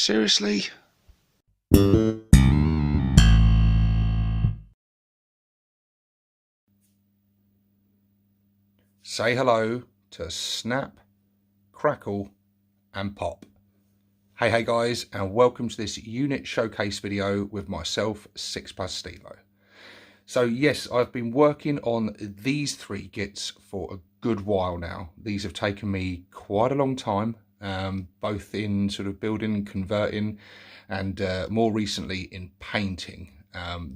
Seriously? Say hello to Snap, Crackle and Pop. Hey guys, and welcome to this unit showcase video with myself, 6+ Stevo. So yes, I've been working on these three kits for a good while now. These have taken me quite a long time, both in sort of building, converting, and more recently in painting.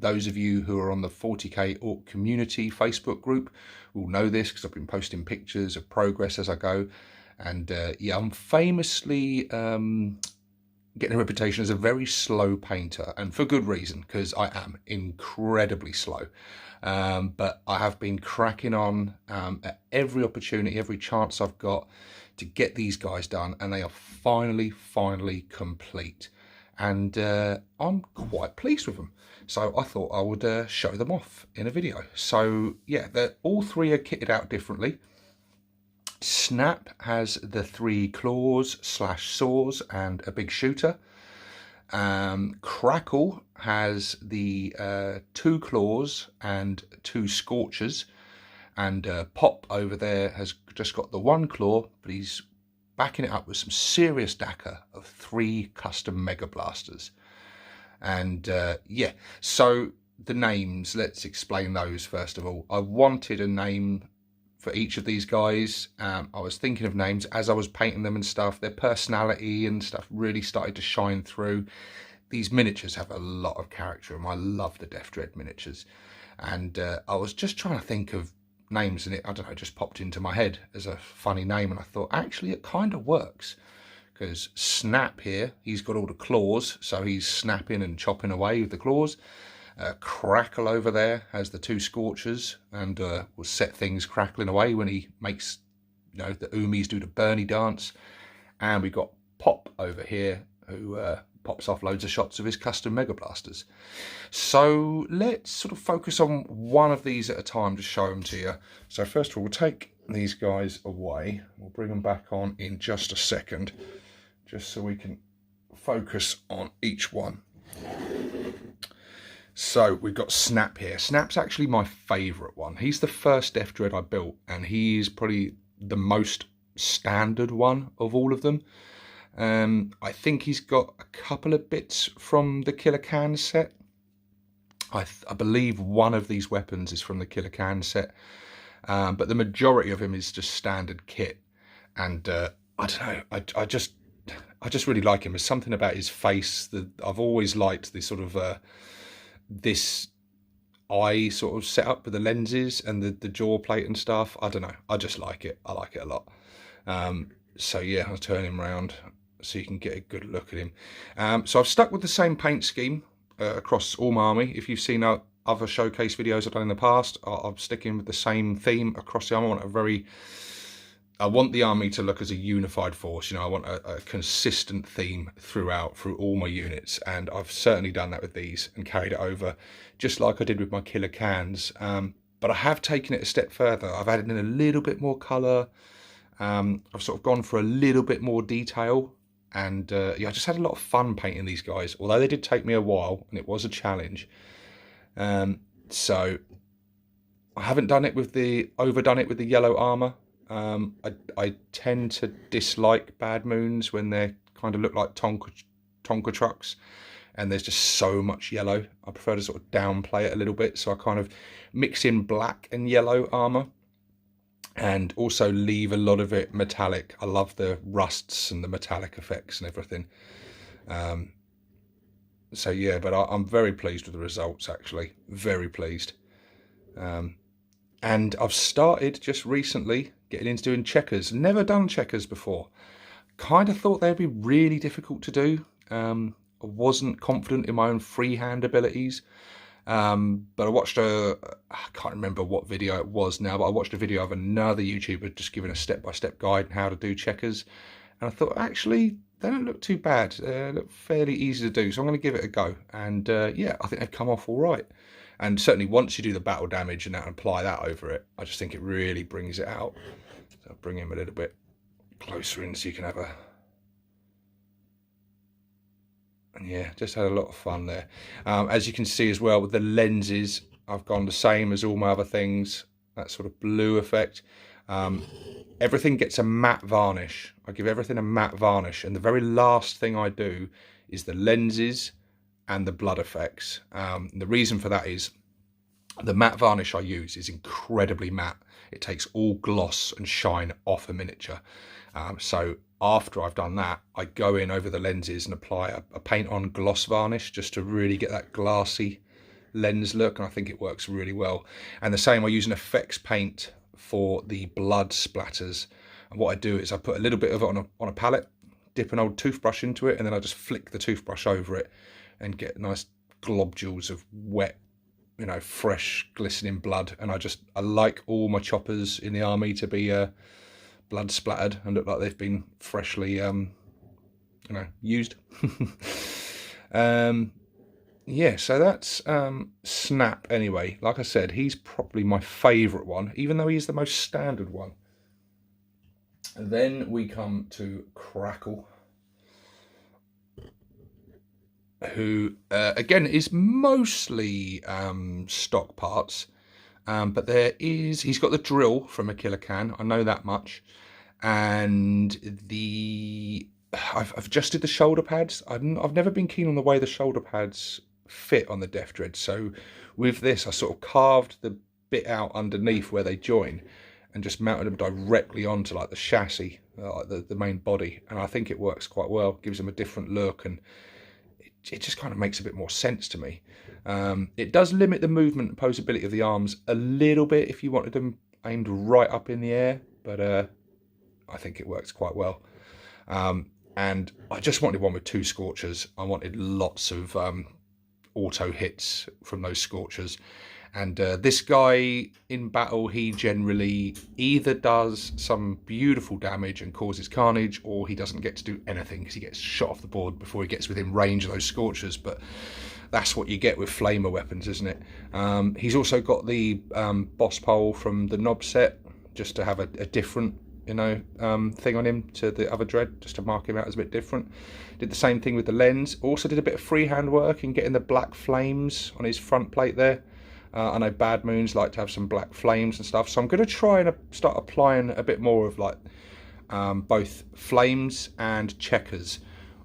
Those of you who are on the 40k Ork community Facebook group will know this because I've been posting pictures of progress as I go. And yeah, I'm famously getting a reputation as a very slow painter, and for good reason, because I am incredibly slow. But I have been cracking on at every opportunity, every chance I've got to get these guys done, and they are finally complete. And I'm quite pleased with them. So I thought I would show them off in a video. So yeah, all three are kitted out differently. Snap has the 3 claws / saws and a big shooter. Crackle has the 2 claws and 2 scorchers, and Pop over there has just got the 1 claw, but he's backing it up with some serious DACA of 3 custom mega blasters. And yeah, so the names, let's explain those first of all. I wanted a name for each of these guys. I was thinking of names as I was painting them and stuff. Their personality and stuff really started to shine through. These miniatures have a lot of character, and I love the Deff Dread miniatures. And I was just trying to think of names, and it, I don't know, just popped into my head as a funny name, and I thought actually it kind of works. Because Snap here, he's got all the claws, so he's snapping and chopping away with the claws. Crackle over there has the 2 scorchers, and will set things crackling away when he makes, you know, the Umis do the Bernie dance. And we've got Pop over here, who pops off loads of shots of his custom mega blasters. So let's sort of focus on one of these at a time to show them to you. So first of all, we'll take these guys away. We'll bring them back on in just a second, just so we can focus on each one. So we've got Snap here. Snap's actually my favourite one. He's the first Deff Dread I built, and he's probably the most standard one of all of them. I think he's got a couple of bits from the Killer Can set. I believe one of these weapons is from the Killer Can set, but the majority of him is just standard kit. And I don't know, I just really like him. There's something about his face that I've always liked. This sort of this eye sort of setup with the lenses and the jaw plate and stuff. I don't know, I just like it. I like it a lot. So yeah, I'll turn him around so you can get a good look at him. So I've stuck with the same paint scheme across all my army. If you've seen other showcase videos I've done in the past, I'm sticking with the same theme across the army. I want the army to look as a unified force. You know, I want a consistent theme through all my units, and I've certainly done that with these and carried it over, just like I did with my Killer Cans. But I have taken it a step further. I've added in a little bit more colour. I've sort of gone for a little bit more detail, and yeah, I just had a lot of fun painting these guys, although they did take me a while and it was a challenge. So I haven't overdone it with the yellow armour. I tend to dislike Bad Moons when they kind of look like Tonka trucks and there's just so much yellow. I prefer to sort of downplay it a little bit, so I kind of mix in black and yellow armour and also leave a lot of it metallic. I love the rusts and the metallic effects and everything. So yeah, but I'm very pleased with the results, actually. Very pleased. And I've started just recently getting into doing checkers. Never done checkers before. Kind of thought they'd be really difficult to do. I wasn't confident in my own freehand abilities. But I watched I can't remember what video it was now, but I watched a video of another YouTuber just giving a step-by-step guide on how to do checkers. And I thought, actually, they don't look too bad. They look fairly easy to do. So I'm going to give it a go. And yeah, I think they've come off all right. And certainly once you do the battle damage and apply that over it, I just think it really brings it out. So I'll bring him a little bit closer in so you can have a And yeah, just had a lot of fun there. As you can see as well with the lenses, I've gone the same as all my other things, that sort of blue effect. Everything gets a matte varnish. I give everything a matte varnish, and the very last thing I do is the lenses and the blood effects. The reason for that is the matte varnish I use is incredibly matte. It takes all gloss and shine off a miniature. So after I've done that, I go in over the lenses and apply a paint on gloss varnish just to really get that glassy lens look, and I think it works really well. And the same, I use an effects paint for the blood splatters, and what I do is I put a little bit of it on a palette, dip an old toothbrush into it, and then I just flick the toothbrush over it and get nice globules of wet, you know, fresh glistening blood. And I like all my choppers in the army to be blood splattered and look like they've been freshly used. Yeah, so that's Snap anyway. Like I said, he's probably my favourite one, even though he's the most standard one. And then we come to Crackle, who again is mostly stock parts, but he's got the drill from a Killer Can, I know that much, and I've adjusted the shoulder pads. I've never been keen on the way the shoulder pads fit on the Deff Dreads, so with this I sort of carved the bit out underneath where they join and just mounted them directly onto like the chassis, like the main body, and I think it works quite well. Gives them a different look, and it just kind of makes a bit more sense to me. It does limit the movement and posability of the arms a little bit if you wanted them aimed right up in the air, but I think it works quite well. And I just wanted one with 2 scorchers. I wanted lots of auto hits from those scorchers. And this guy in battle, he generally either does some beautiful damage and causes carnage, or he doesn't get to do anything because he gets shot off the board before he gets within range of those scorchers. But that's what you get with flamer weapons, isn't it? He's also got the boss pole from the Knob set, just to have a different thing on him to the other Dread, just to mark him out as a bit different. Did the same thing with the lens. Also did a bit of freehand work in getting the black flames on his front plate there. I know Bad Moons like to have some black flames and stuff, so I'm going to try and start applying a bit more of like both flames and checkers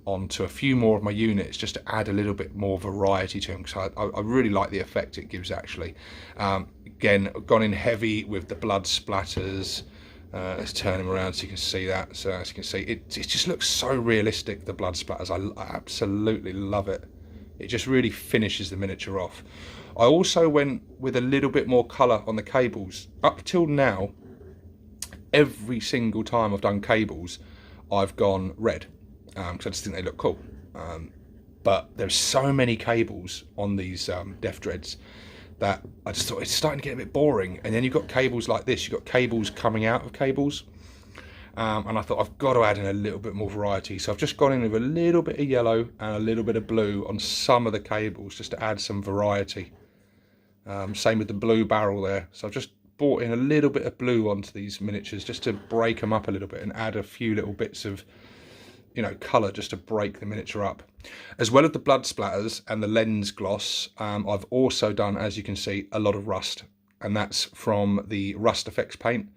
onto a few more of my units, just to add a little bit more variety to them, because I really like the effect it gives actually. Again, gone in heavy with the blood splatters. Let's turn him around so you can see that. So as you can see, it just looks so realistic, the blood splatters. I absolutely love it. It just really finishes the miniature off. I also went with a little bit more colour on the cables. Up till now, every single time I've done cables, I've gone red, because I just think they look cool. But there's so many cables on these Deff Dreads that I just thought it's starting to get a bit boring. And then you've got cables like this, you've got cables coming out of cables. And I thought I've got to add in a little bit more variety. So I've just gone in with a little bit of yellow and a little bit of blue on some of the cables, just to add some variety. Same with the blue barrel there. So I've just brought in a little bit of blue onto these miniatures, just to break them up a little bit and add a few little bits of, colour, just to break the miniature up. As well as the blood splatters and the lens gloss, I've also done, as you can see, a lot of rust. And that's from the Rust Effects paint.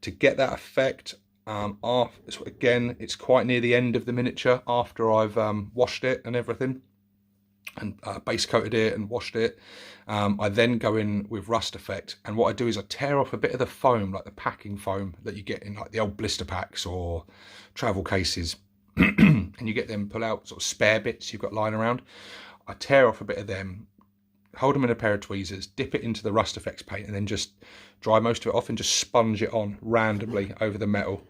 To get that effect, again, it's quite near the end of the miniature after I've washed it and everything, and base coated it and washed it. I then go in with Rust Effect, and what I do is I tear off a bit of the foam, like the packing foam that you get in like the old blister packs or travel cases, and you get them pull out sort of spare bits you've got lying around. I tear off a bit of them, hold them in a pair of tweezers, dip it into the Rust Effects paint, and then just dry most of it off and just sponge it on randomly over the metal.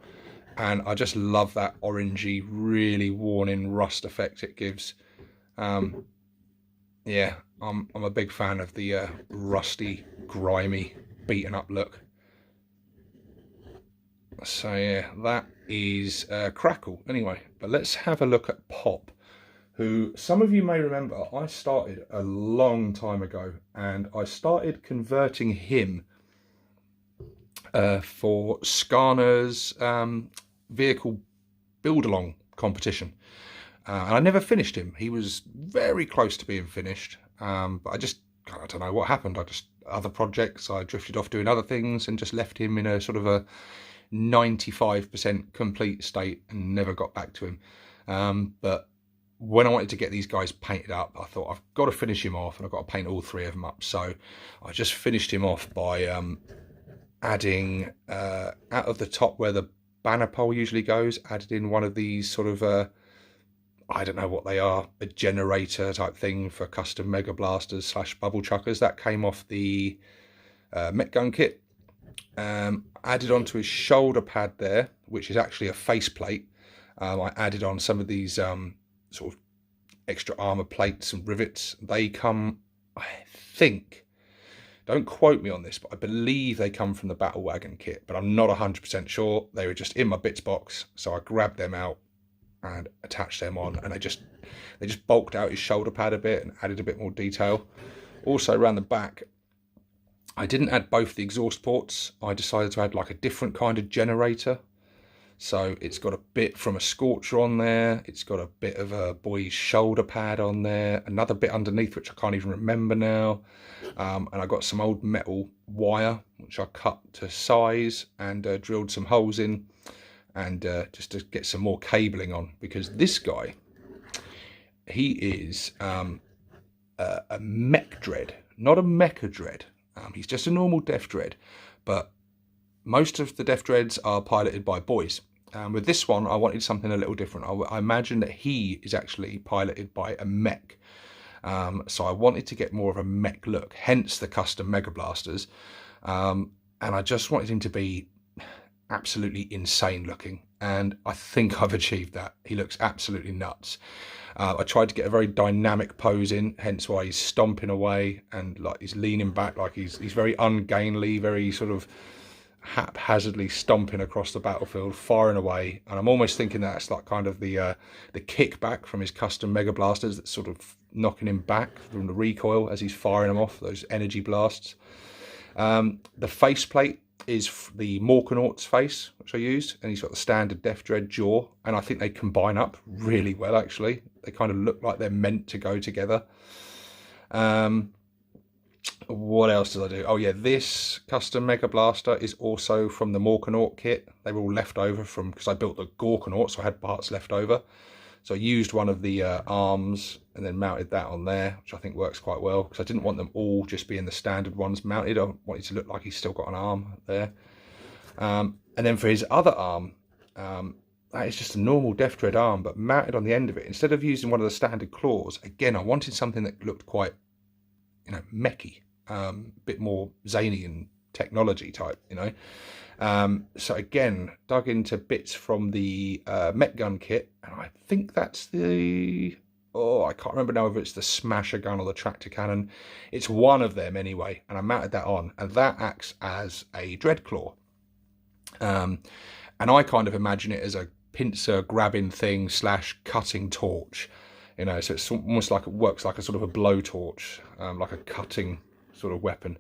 And I just love that orangey, really worn in rust effect it gives. Yeah, I'm a big fan of the rusty, grimy, beaten up look. So yeah, that is Crackle anyway. But let's have a look at Pop, who some of you may remember I started a long time ago, and I started converting him for Skarner's vehicle build-along competition. and I never finished him. He was very close to being finished, but I don't know what happened. Other projects, I drifted off doing other things and just left him in a sort of a 95% complete state and never got back to him. But when I wanted to get these guys painted up, I thought I've got to finish him off, and I've got to paint all 3 of them up. So I just finished him off by adding out of the top where the banner pole usually goes, added in one of these sort of I don't know what they are, a generator type thing for custom Mega Blasters / bubble chuckers. That came off the Mech Gun kit. Added onto his shoulder pad there, which is actually a faceplate. I added on some of these sort of extra armor plates and rivets. They come, I think, don't quote me on this, but I believe they come from the Battle Wagon kit, but I'm not 100% sure. They were just in my bits box, so I grabbed them out and attached them on, and they just bulked out his shoulder pad a bit and added a bit more detail. Also around the back, I didn't add both the exhaust ports. I decided to add like a different kind of generator. So it's got a bit from a Scorcher on there. It's got a bit of a boy's shoulder pad on there. Another bit underneath, which I can't even remember now. And I got some old metal wire, which I cut to size and drilled some holes in. And just to get some more cabling on. Because this guy, he is a mech dread, not a mecha dread. He's just a normal Deff Dread, but most of the Deff Dreads are piloted by boys. With this one, I wanted something a little different. I imagine that he is actually piloted by a mech. So I wanted to get more of a mech look, hence the custom Mega Blasters. And I just wanted him to be absolutely insane looking. And I think I've achieved that. He looks absolutely nuts. I tried to get a very dynamic pose in, hence why he's stomping away and like he's leaning back, like he's very ungainly, very sort of haphazardly stomping across the battlefield, firing away. And I'm almost thinking that's like kind of the kickback from his custom Mega Blasters that's sort of knocking him back from the recoil as he's firing them off, those energy blasts. The faceplate is the Morkanauts face, which I used, and he's got the standard Deff Dread jaw, and I think they combine up really well, actually. They kind of look like they're meant to go together. What else did I do? Oh yeah, this custom Mega Blaster is also from the Morkanaut kit. They were all left over from, because I built the Gorkanaut, so I had parts left over. So I used one of the arms and then mounted that on there, which I think works quite well, because I didn't want them all just being the standard ones mounted. I wanted to look like he's still got an arm there. And then for his other arm, that is just a normal Deff Dread arm, but mounted on the end of it. Instead of using one of the standard claws, again, I wanted something that looked quite, mechy, bit more zany and technology type, So again, dug into bits from the Mech Gun kit, and I think that's the, I can't remember now if it's the Smasher Gun or the Tractor Cannon. It's one of them anyway, and I mounted that on, and that acts as a Dread Claw. And I kind of imagine it as a pincer grabbing thing / cutting torch, so it's almost like it works like a sort of a blowtorch, like a cutting sort of weapon.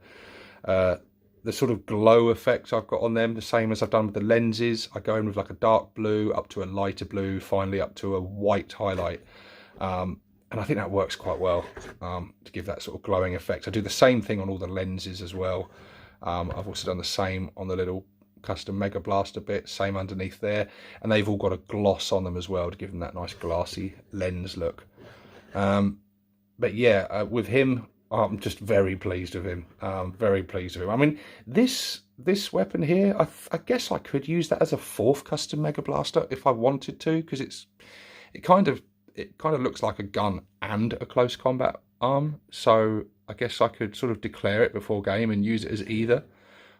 The sort of glow effects I've got on them, the same as I've done with the lenses. I go in with like a dark blue up to a lighter blue, finally up to a white highlight. And I think that works quite well to give that sort of glowing effect. I do the same thing on all the lenses as well. I've also done the same on the little custom Mega Blaster bit, same underneath there. And they've all got a gloss on them as well to give them that nice glassy lens look. But yeah, with him, I'm just very pleased with him. Very pleased with him. I mean, this weapon here, I guess I could use that as a 4th custom Mega Blaster if I wanted to, because it kind of looks like a gun and a close combat arm. So I guess I could sort of declare it before game and use it as either.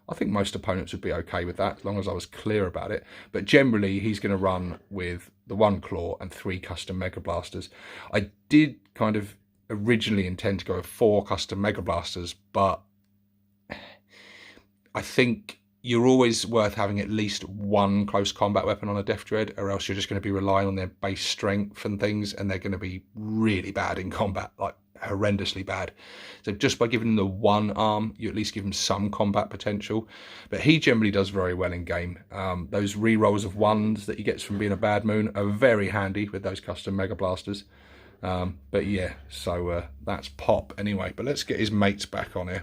I think most opponents would be okay with that, as long as I was clear about it. But generally, he's going to run with the 1 claw and 3 custom Mega Blasters. I did kind of originally intend to go with 4 custom Mega Blasters, but I think you're always worth having at least 1 close combat weapon on a Deff Dread, or else you're just going to be relying on their base strength and things, and they're going to be really bad in combat, like horrendously bad. So just by giving him the one arm, you at least give him some combat potential. But he generally does very well in game. Those re-rolls of ones that he gets from being a bad moon are very handy with those custom Mega Blasters. But yeah, so that's Pop anyway. But let's get his mates back on here.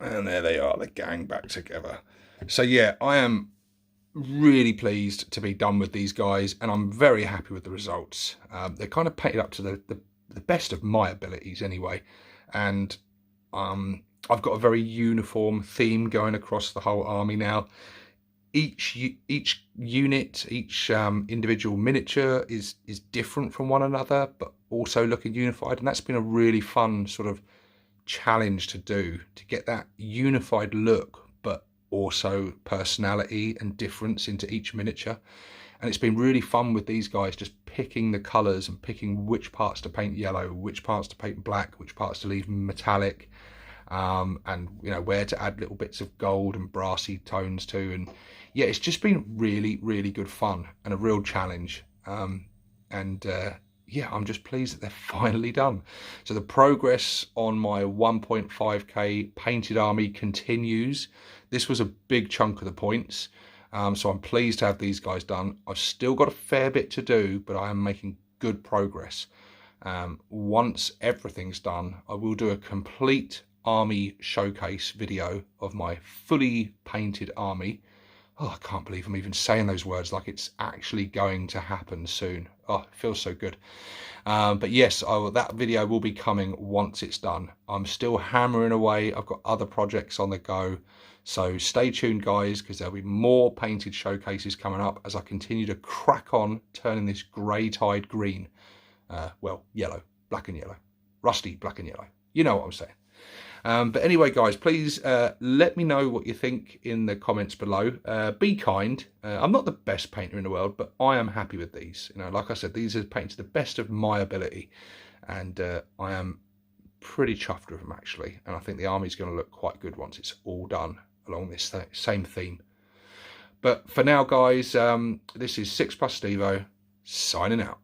And there they are, the gang back together. So yeah, I am really pleased to be done with these guys, and I'm very happy with the results. They're kind of painted up to the best of my abilities anyway. And I've got a very uniform theme going across the whole army now. Each unit, each individual miniature is different from one another, but also looking unified. And that's been a really fun sort of challenge to do, to get that unified look but also personality and difference into each miniature. And it's been really fun with these guys, just picking the colors and picking which parts to paint yellow, which parts to paint black, which parts to leave metallic, and you know, where to add little bits of gold and brassy tones to. And yeah, it's just been really good fun and a real challenge. Yeah, I'm just pleased that they're finally done. So the progress on my 1.5k painted army continues. This was a big chunk of the points, so I'm pleased to have these guys done. I've still got a fair bit to do, but I am making good progress. Once everything's done, I will do a complete army showcase video of my fully painted army. Oh, I can't believe I'm even saying those words, like it's actually going to happen soon. Oh, it feels so good. But yes, that video will be coming once it's done. I'm still hammering away. I've got other projects on the go. So stay tuned, guys, because there'll be more painted showcases coming up as I continue to crack on turning this grey-tide green. Well, yellow, black and yellow. Rusty, black and yellow. You know what I'm saying. But anyway, guys, please let me know what you think in the comments below. Be kind. I'm not the best painter in the world, but I am happy with these. You know, like I said, these are painted to the best of my ability, and I am pretty chuffed with them actually. And I think the army's going to look quite good once it's all done along this same theme. But for now, guys, this is 6+ Stevo signing out.